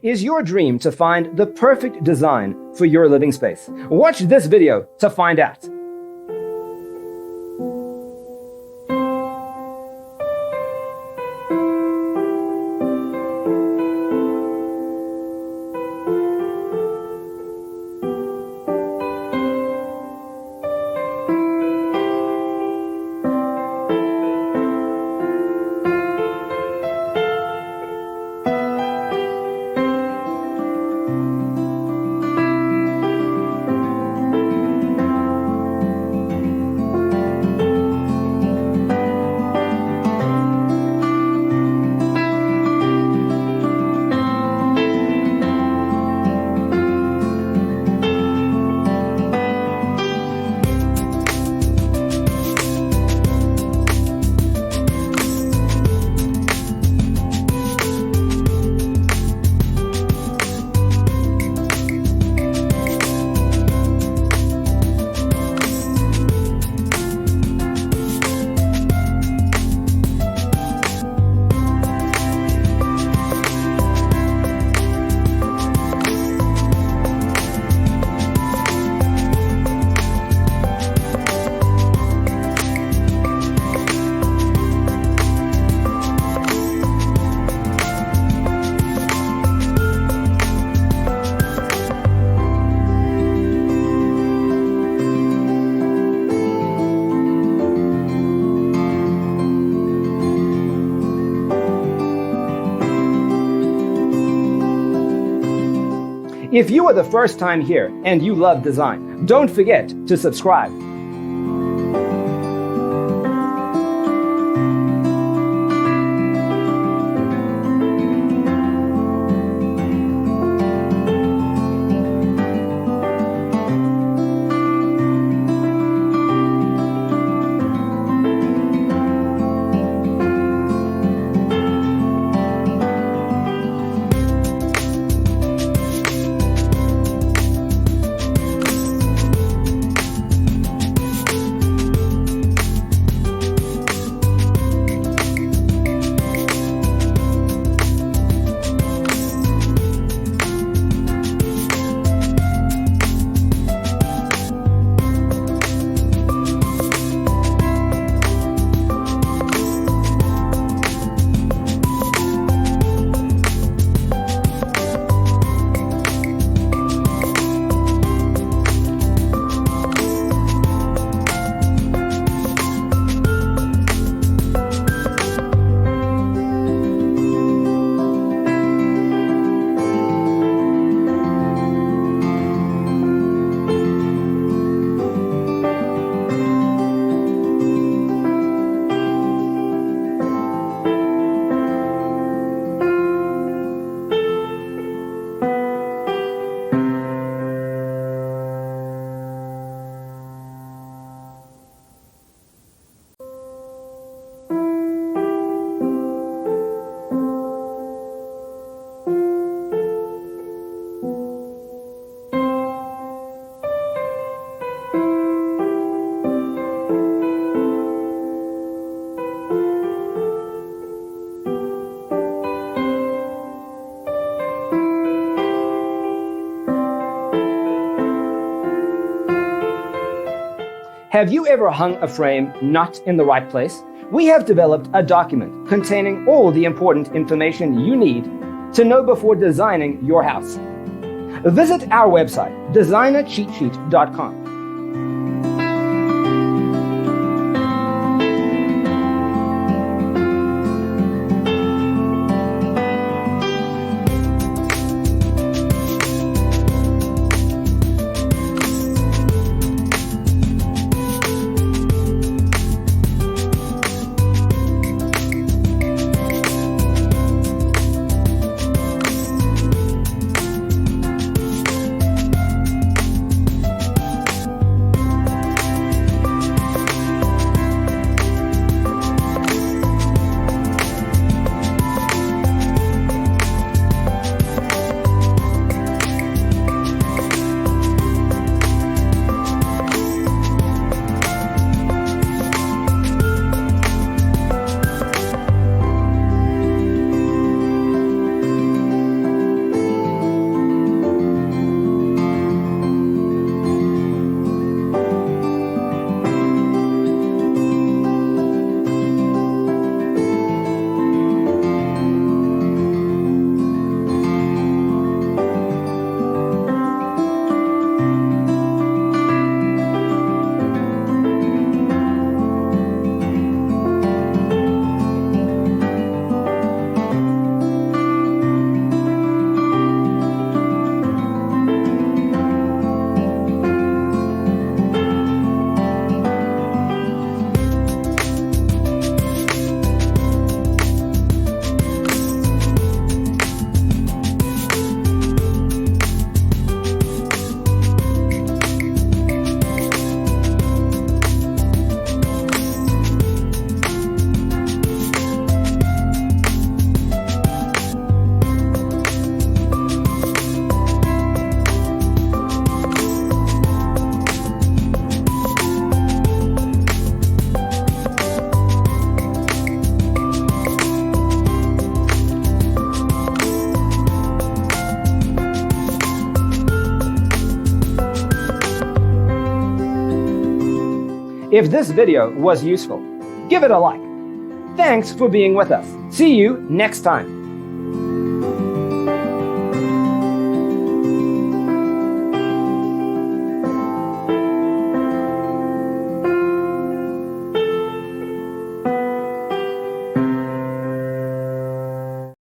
Is your dream to find the perfect design for your living space? Watch this video to find out. If you are the first time here and you love design, don't forget to subscribe. Have you ever hung a frame not in the right place? We have developed a document containing all the important information you need to know before designing your house. Visit our website, designercheatsheet.com. If this video was useful, give it a like. Thanks for being with us. See you next time.